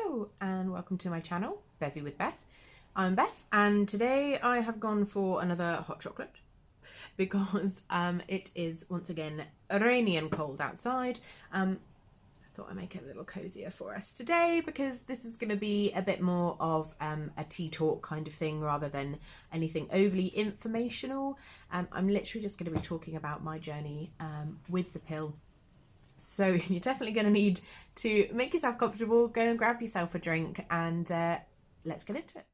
Hello and welcome to my channel, Bevvy with Beth. I'm Beth and today I have gone for another hot chocolate because it is once again rainy and cold outside. I thought I'd make it a little cozier for us today because this is going to be a bit more of a tea talk kind of thing rather than anything overly informational. I'm literally just going to be talking about my journey with the pill. So you're definitely going to need to make yourself comfortable, go and grab yourself a drink and let's get into it.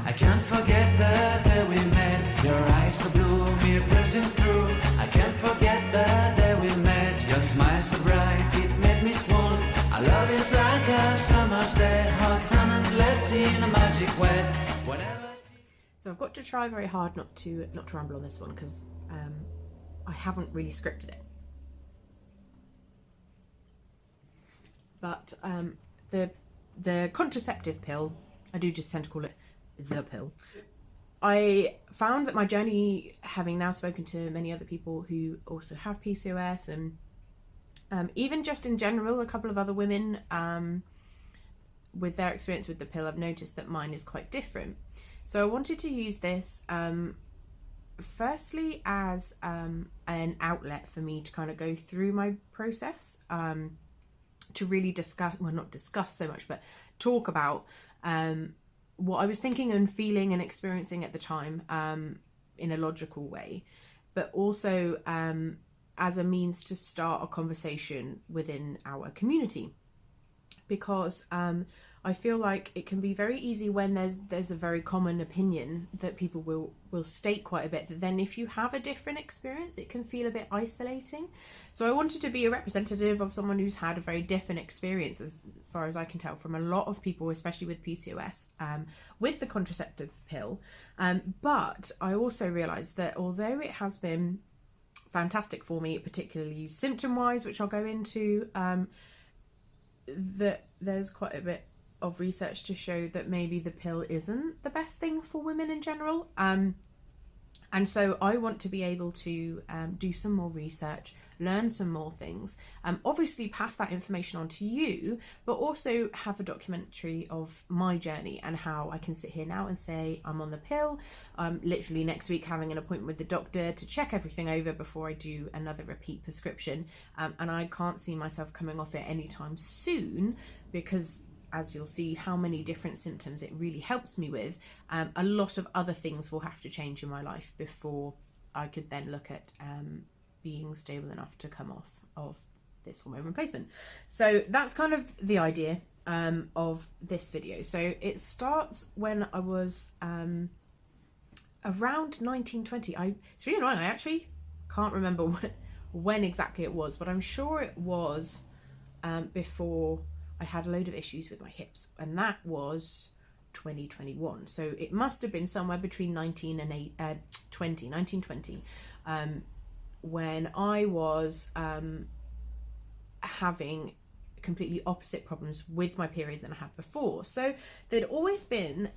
I can't forget the day we met, your eyes so blue, me piercing through. I can't forget the day we met, your smile so bright, it made me swoon. Our love is like a summer's day, hot and endless in a magic way. Whenever... So I've got to try very hard not to ramble on this one because I haven't really scripted it. But the contraceptive pill, I do just tend to call it the pill. I found that my journey, having now spoken to many other people who also have PCOS and even just in general, a couple of other women with their experience with the pill, I've noticed that mine is quite different. So I wanted to use this firstly as an outlet for me to kind of go through my process, to really discuss, well not discuss so much, but talk about what I was thinking and feeling and experiencing at the time in a logical way, but also as a means to start a conversation within our community, because I feel like it can be very easy when there's a very common opinion that people will state quite a bit, that then if you have a different experience it can feel a bit isolating. So I wanted to be a representative of someone who's had a very different experience, as far as I can tell, from a lot of people, especially with PCOS, with the contraceptive pill. But I also realised that although it has been fantastic for me, particularly symptom wise, which I'll go into, that there's quite a bit of research to show that maybe the pill isn't the best thing for women in general, and so I want to be able to do some more research, learn some more things, obviously pass that information on to you, but also have a documentary of my journey and how I can sit here now and say I'm on the pill. I'm literally next week having an appointment with the doctor to check everything over before I do another repeat prescription, and I can't see myself coming off it anytime soon because, as you'll see how many different symptoms it really helps me with, a lot of other things will have to change in my life before I could then look at being stable enough to come off of this hormone replacement. So that's kind of the idea of this video. So it starts when I was around 1920. It's really annoying, I actually can't remember when exactly it was, but I'm sure it was before I had a load of issues with my hips, and that was 2021. So it must have been somewhere between 1920, when I was having completely opposite problems with my period than I had before. So they'd always been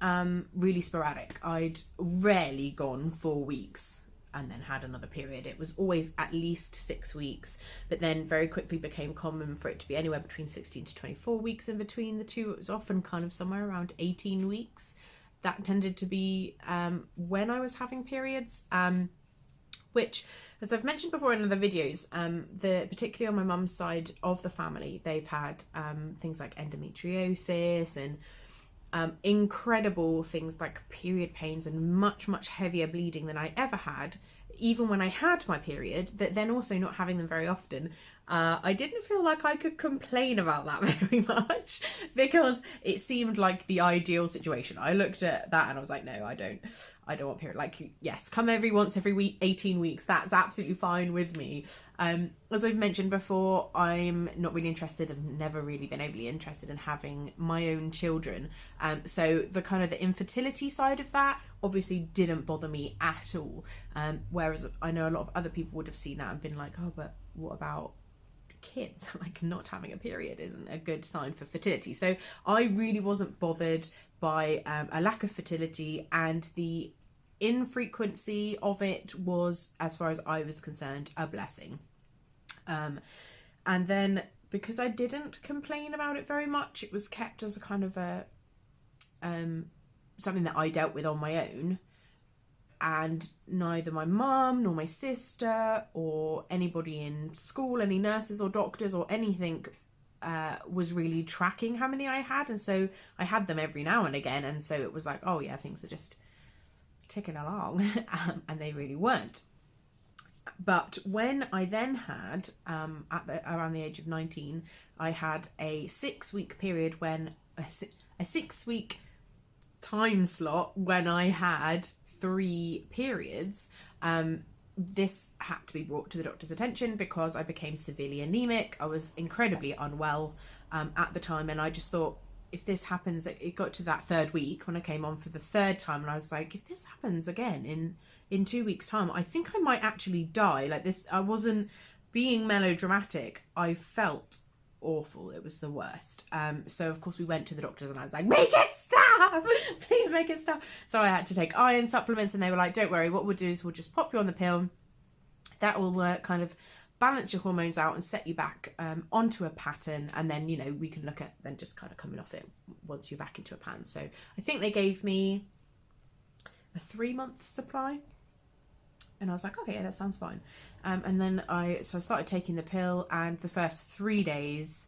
really sporadic. I'd rarely gone 4 weeks and then had another period. It was always at least 6 weeks, but then very quickly became common for it to be anywhere between 16 to 24 weeks in between the two. It was often kind of somewhere around 18 weeks. That tended to be when I was having periods, which, as I've mentioned before in other videos, particularly on my mum's side of the family, they've had things like endometriosis and incredible things like period pains and much heavier bleeding than I ever had, even when I had my period, that then also not having them very often. I didn't feel like I could complain about that very much because it seemed like the ideal situation. I looked at that and I was like, no, I don't want period. Like, yes, come every week, 18 weeks. That's absolutely fine with me. As I've mentioned before, I'm not really interested, I've never really been overly interested in having my own children. So the kind of the infertility side of that obviously didn't bother me at all. Whereas I know a lot of other people would have seen that and been like, oh, but what about kids. Like, not having a period isn't a good sign for fertility. So I really wasn't bothered by a lack of fertility, and the infrequency of it was, as far as I was concerned, a blessing. And then, because I didn't complain about it very much, it was kept as a kind of a something that I dealt with on my own, and neither my mum nor my sister or anybody in school, any nurses or doctors or anything, was really tracking how many I had. And so I had them every now and again, and so it was like, oh yeah, things are just ticking along. And they really weren't. But when I then had, around the age of 19, I had a 6-week period, when a 6-week time slot when I had 3 periods. This had to be brought to the doctor's attention because I became severely anemic. I was incredibly unwell at the time, and I just thought, if this happens, it got to that 3rd week when I came on for the 3rd time, and I was like, if this happens again in 2 weeks' time, I think I might actually die. Like this, I wasn't being melodramatic. I felt awful. It was the worst. So of course we went to the doctors, and I was like, make it stop, please make it stop. So I had to take iron supplements, and they were like, don't worry, what we'll do is we'll just pop you on the pill. That will kind of balance your hormones out and set you back onto a pattern, and then, you know, we can look at then just kind of coming off it once you're back into a pattern. So I think they gave me a 3-month supply, and I was like, okay, yeah, that sounds fine. And then I started taking the pill, and the first 3 days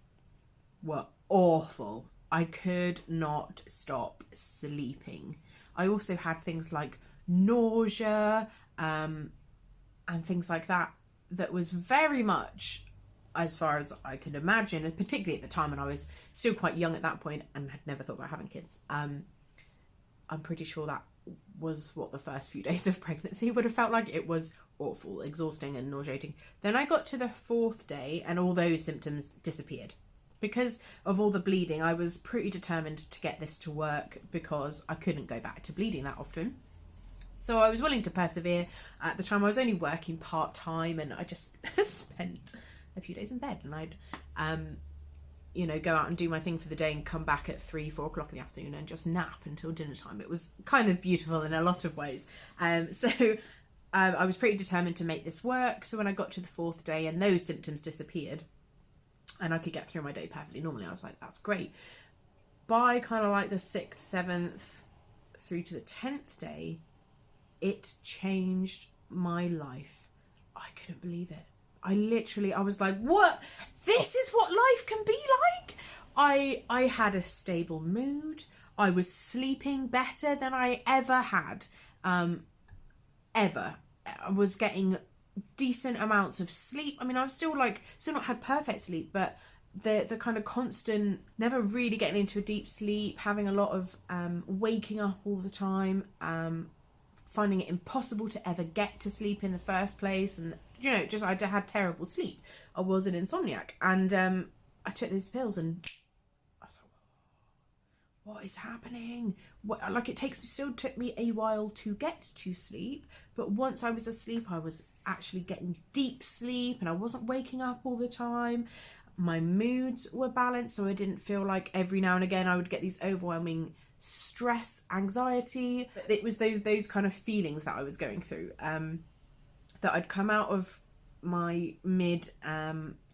were awful. I could not stop sleeping. I also had things like nausea and things like that was very much, as far as I could imagine, and particularly at the time when I was still quite young at that point and had never thought about having kids. I'm pretty sure that was what the first few days of pregnancy would have felt like. It was awful, exhausting and nauseating. Then I got to the 4th day, and all those symptoms disappeared. Because of all the bleeding, I was pretty determined to get this to work, because I couldn't go back to bleeding that often. So I was willing to persevere. At the time I was only working part-time, and I just spent a few days in bed, and I'd you know, go out and do my thing for the day and come back at 3-4 o'clock in the afternoon and just nap until dinner time. It was kind of beautiful in a lot of ways. So I was pretty determined to make this work. So when I got to the 4th day and those symptoms disappeared and I could get through my day perfectly normally, I was like, that's great. By kind of like the 6th, 7th through to the 10th day, it changed my life. I couldn't believe it. I was like, what? This is what life can be like? I had a stable mood. I was sleeping better than I ever had. Ever. I was getting decent amounts of sleep. I mean, I was still not had perfect sleep, but the kind of constant, never really getting into a deep sleep, having a lot of waking up all the time, finding it impossible to ever get to sleep in the first place, and you know, just I had terrible sleep. I was an insomniac, and I took these pills, and I was like, what is happening? It still took me a while to get to sleep, but once I was asleep, I was actually getting deep sleep, and I wasn't waking up all the time. My moods were balanced, so I didn't feel like every now and again I would get these overwhelming stress, anxiety. It was those kind of feelings that I was going through, that I'd come out of my mid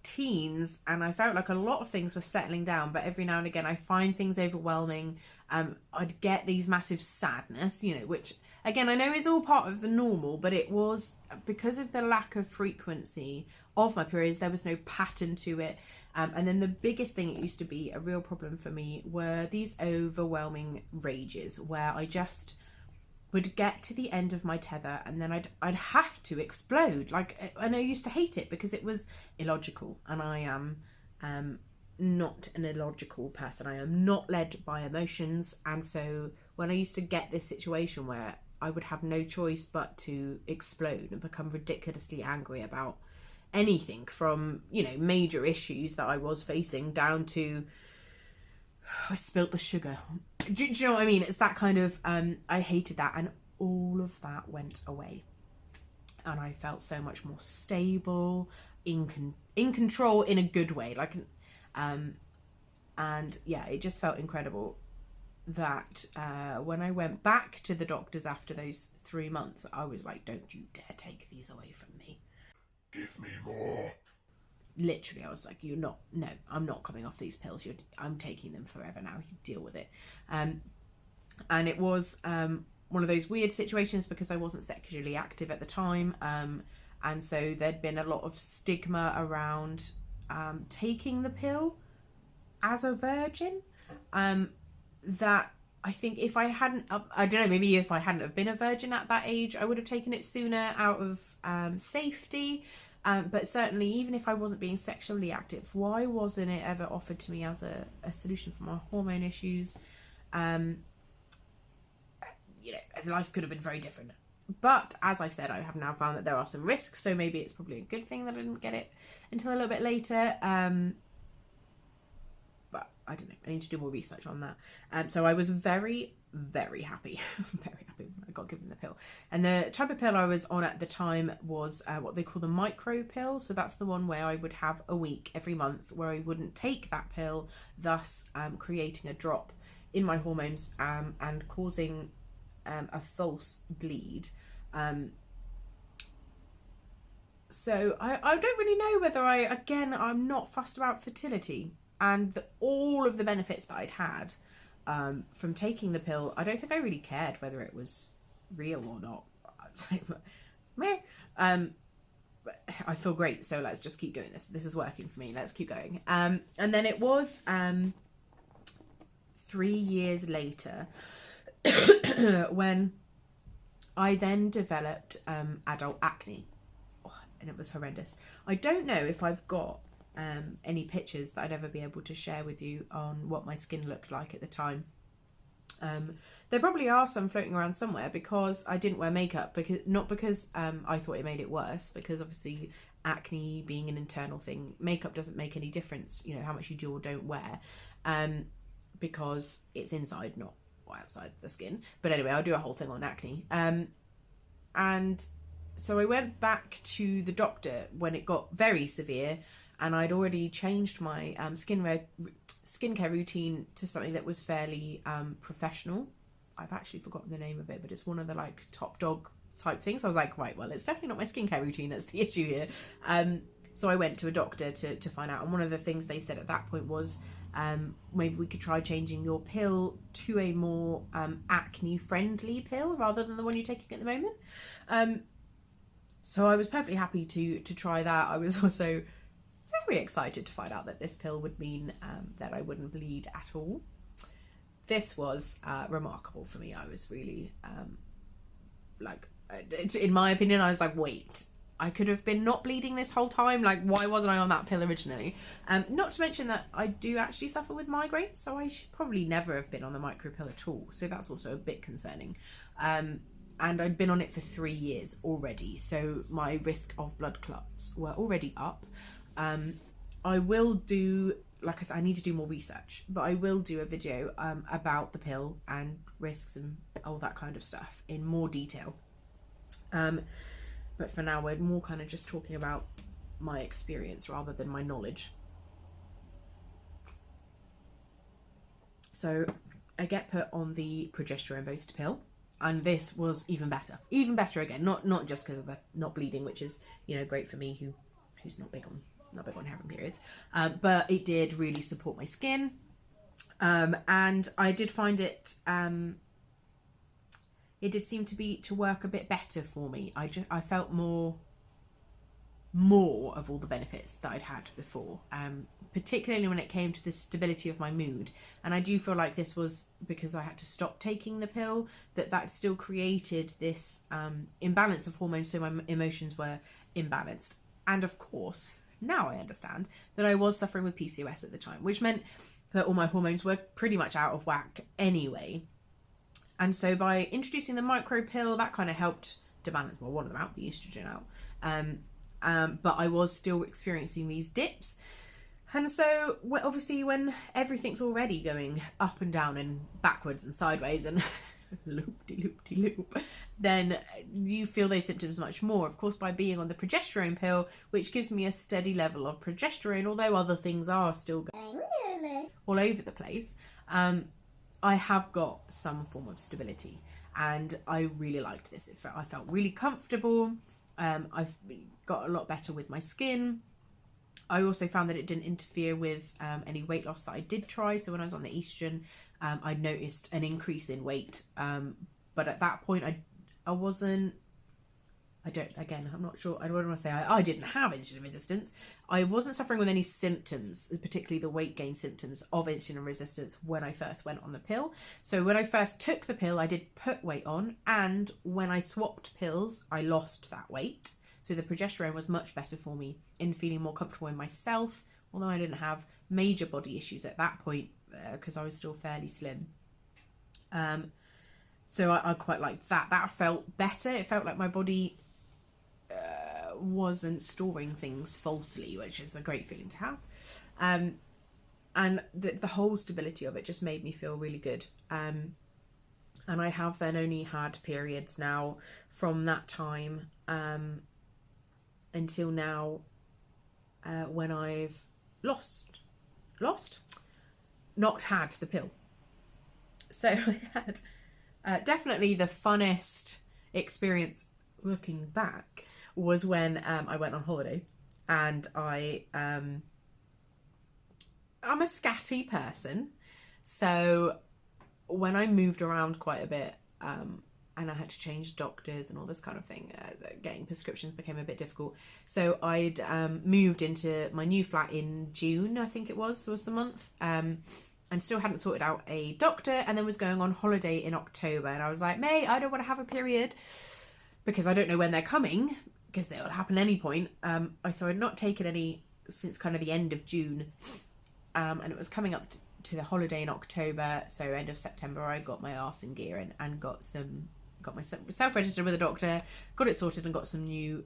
teens, and I felt like a lot of things were settling down, but every now and again I find things overwhelming. I'd get these massive sadness, you know, which again I know is all part of the normal, but it was because of the lack of frequency of my periods. There was no pattern to it. And then the biggest thing, it used to be a real problem for me, were these overwhelming rages where I just would get to the end of my tether, and then I'd have to explode. And I used to hate it because it was illogical, and I am not an illogical person. I am not led by emotions, and so when I used to get this situation where I would have no choice but to explode and become ridiculously angry about anything, from, you know, major issues that I was facing down to I spilt the sugar. Do you know what I mean? It's that kind of I hated that, and all of that went away, and I felt so much more stable. in control in a good way. Like, and yeah, it just felt incredible that when I went back to the doctors after those 3 months, I was like, don't you dare take these away from me. Give me more. Literally, I was like, no, I'm not coming off these pills. I'm taking them forever now. You deal with it. And it was one of those weird situations because I wasn't sexually active at the time. And so there'd been a lot of stigma around taking the pill as a virgin. That I think if I hadn't, I don't know, maybe if I hadn't have been a virgin at that age, I would have taken it sooner out of safety. But certainly, even if I wasn't being sexually active, why wasn't it ever offered to me as a solution for my hormone issues? Life could have been very different. But as I said, I have now found that there are some risks, so maybe it's probably a good thing that I didn't get it until a little bit later. But I don't know, I need to do more research on that. So I was very, very happy, very happy when I got given the pill. And the type of pill I was on at the time was what they call the micro pill. So that's the one where I would have a week every month where I wouldn't take that pill, thus creating a drop in my hormones and causing a false bleed. So I don't really know whether I'm not fussed about fertility and all of the benefits that I'd had from taking the pill. I don't think I really cared whether it was real or not. I'd say, meh. But I feel great, so let's just keep doing this. This is working for me. Let's keep going. And then it was 3 years later when I then developed adult acne. And it was horrendous. I don't know if I've got any pictures that I'd ever be able to share with you on what my skin looked like at the time. There probably are some floating around somewhere because I didn't wear makeup, not because I thought it made it worse, because obviously acne being an internal thing, makeup doesn't make any difference, how much you do or don't wear, because it's inside, not outside the skin. But anyway, I'll do a whole thing on acne. And so I went back to the doctor when it got very severe, and I'd already changed my skincare routine to something that was fairly professional. I've actually forgotten the name of it, but it's one of the like top dog type things. So I was like, right, well, it's definitely not my skincare routine that's the issue here. So I went to a doctor to find out, and one of the things they said at that point was maybe we could try changing your pill to a more acne friendly pill rather than the one you're taking at the moment. So I was perfectly happy to try that. I was also very excited to find out that this pill would mean that I wouldn't bleed at all. This was remarkable for me. I was really in my opinion, I was like, wait, I could have been not bleeding this whole time. Like, why wasn't I on that pill originally? Not to mention that I do actually suffer with migraines, so I should probably never have been on the micro pill at all. So that's also a bit concerning. And I'd been on it for 3 years already, so my risk of blood clots were already up. I will do, like I said, I need to do more research, but I will do a video about the pill and risks and all that kind of stuff in more detail. But for now, we're more kind of just talking about my experience rather than my knowledge. So I get put on the progesterone booster pill, and this was even better again. Not just because of the not bleeding, which is great for me who's not big on having periods, but it did really support my skin, and I did find it. It did seem to work a bit better for me. I felt more of all the benefits that I'd had before, particularly when it came to the stability of my mood. And I do feel like this was because I had to stop taking the pill, that still created this imbalance of hormones, so my emotions were imbalanced. And of course, now I understand that I was suffering with PCOS at the time, which meant that all my hormones were pretty much out of whack anyway. And so by introducing the micro pill, that kind of helped to balance, well, one of them out, the estrogen out. But I was still experiencing these dips. And so obviously when everything's already going up and down and backwards and sideways and loop-de-loop-de-loop, then you feel those symptoms much more. Of course, by being on the progesterone pill, which gives me a steady level of progesterone, although other things are still going all over the place, I have got some form of stability, and I really liked this. I felt really comfortable. I've got a lot better with my skin. I also found that it didn't interfere with any weight loss that I did try. So when I was on the estrogen, I noticed an increase in weight. But at that point, I'm not sure. I don't want to say I didn't have insulin resistance. I wasn't suffering with any symptoms, particularly the weight gain symptoms of insulin resistance when I first went on the pill. So when I first took the pill, I did put weight on. And when I swapped pills, I lost that weight. So the progesterone was much better for me in feeling more comfortable in myself, although I didn't have major body issues at that point because I was still fairly slim. So I quite liked that. That felt better. It felt like my body wasn't storing things falsely, which is a great feeling to have. And the whole stability of it just made me feel really good. And I have then only had periods now from that time until now, when I've not had the pill. So I had definitely the funnest experience looking back was when I went on holiday, and I'm a scatty person, so when I moved around quite a bit, and I had to change doctors and all this kind of thing, getting prescriptions became a bit difficult. So I'd moved into my new flat in June, I think it was the month, and still hadn't sorted out a doctor, and then was going on holiday in October. And I was like, May, I don't want to have a period because I don't know when they're coming, because they'll happen any point. So I'd not taken any since kind of the end of June, and it was coming up to the holiday in October. So end of September, I got my arse in gear and got myself registered with a doctor, got it sorted, and got some new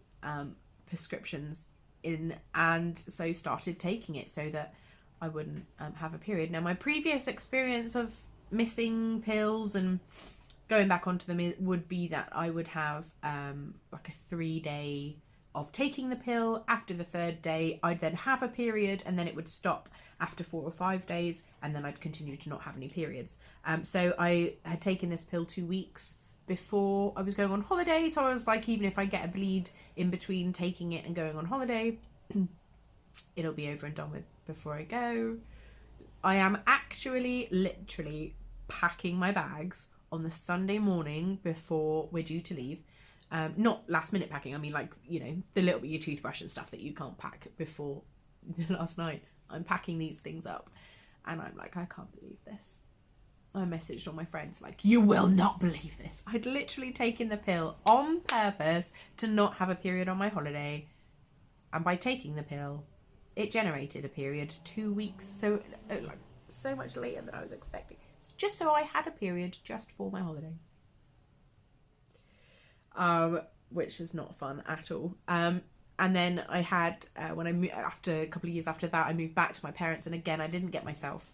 prescriptions in, and so started taking it so that I wouldn't have a period. Now, my previous experience of missing pills and going back onto them would be that I would have like a 3-day of taking the pill. After the 3rd day, I'd then have a period, and then it would stop after 4 or 5 days, and then I'd continue to not have any periods. So I had taken this pill 2 weeks before I was going on holiday, so I was like, even if I get a bleed in between taking it and going on holiday, it'll be over and done with before I go. I am actually literally packing my bags on the Sunday morning before we're due to leave. Not last minute packing, I mean, like, you know, the little bit of your toothbrush and stuff that you can't pack before last night. I'm packing these things up, and I'm like, I can't believe this. I messaged all my friends like, you will not believe this. I'd literally taken the pill on purpose to not have a period on my holiday, and by taking the pill, it generated a period 2 weeks, so like so much later than I was expecting. It's just so I had a period just for my holiday, which is not fun at all. And then I had when I moved, after a couple of years after that, I moved back to my parents, and again I didn't get myself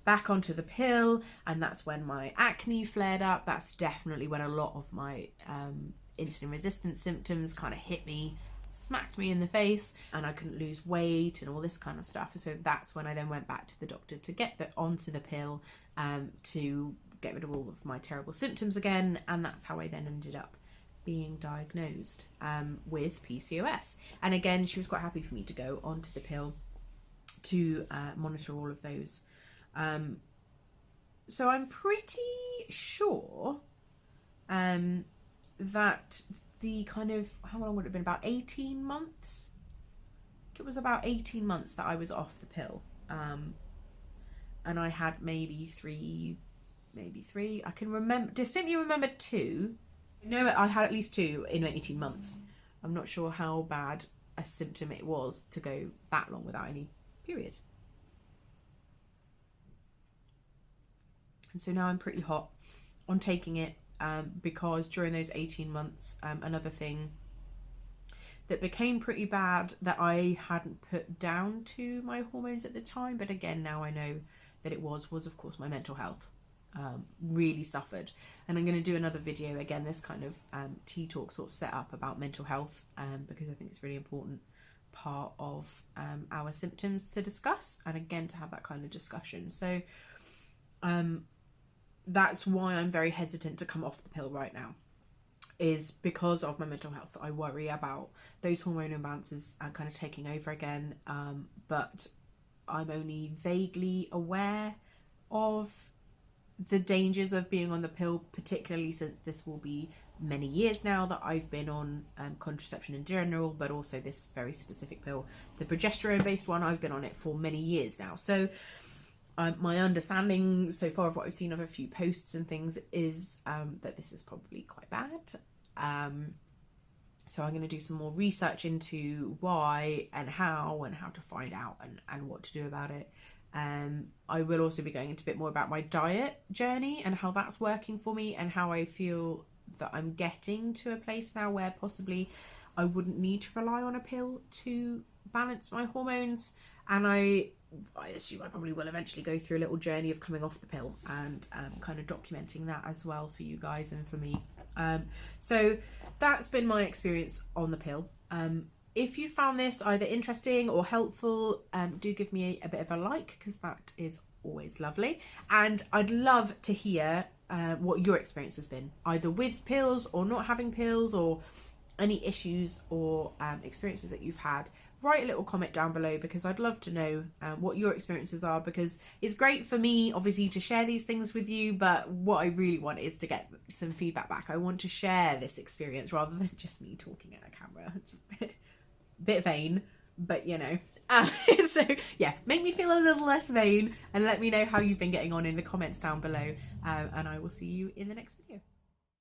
back onto the pill, and that's when my acne flared up. That's definitely when a lot of my insulin resistance symptoms kind of hit me, smacked me in the face, and I couldn't lose weight and all this kind of stuff. So that's when I then went back to the doctor to get onto the pill, to get rid of all of my terrible symptoms again, and that's how I then ended up being diagnosed with PCOS. And again, she was quite happy for me to go onto the pill to monitor all of those. So I'm pretty sure that the kind of, how long would it have been, about 18 months? I think it was about 18 months that I was off the pill. And I had maybe three, I can distinctly remember 2. No, I had at least 2 in 18 months. I'm not sure how bad a symptom it was to go that long without any period. And so now I'm pretty hot on taking it, because during those 18 months, another thing that became pretty bad that I hadn't put down to my hormones at the time, but again now I know that it was of course my mental health. really suffered. And I'm going to do another video again, this kind of tea talk sort of set up about mental health, because I think it's a really important part of our symptoms to discuss, and again to have that kind of discussion. So that's why I'm very hesitant to come off the pill right now, is because of my mental health. I worry about those hormone imbalances kind of taking over again, but I'm only vaguely aware of the dangers of being on the pill, particularly since this will be many years now that I've been on contraception in general, but also this very specific pill, the progesterone based one. I've been on it for many years now. So my understanding so far of what I've seen of a few posts and things is that this is probably quite bad. So I'm going to do some more research into why and how to find out and what to do about it. I will also be going into a bit more about my diet journey and how that's working for me, and how I feel that I'm getting to a place now where possibly I wouldn't need to rely on a pill to balance my hormones. And I assume I probably will eventually go through a little journey of coming off the pill and kind of documenting that as well for you guys and for me. So that's been my experience on the pill. If you found this either interesting or helpful, do give me a bit of a like, because that is always lovely. And I'd love to hear what your experience has been, either with pills or not having pills, or any issues or experiences that you've had. Write a little comment down below, because I'd love to know what your experiences are, because it's great for me obviously to share these things with you, but what I really want is to get some feedback back. I want to share this experience rather than just me talking at a camera. It's a bit vain, but you know. So yeah, make me feel a little less vain, and let me know how you've been getting on in the comments down below, and I will see you in the next video.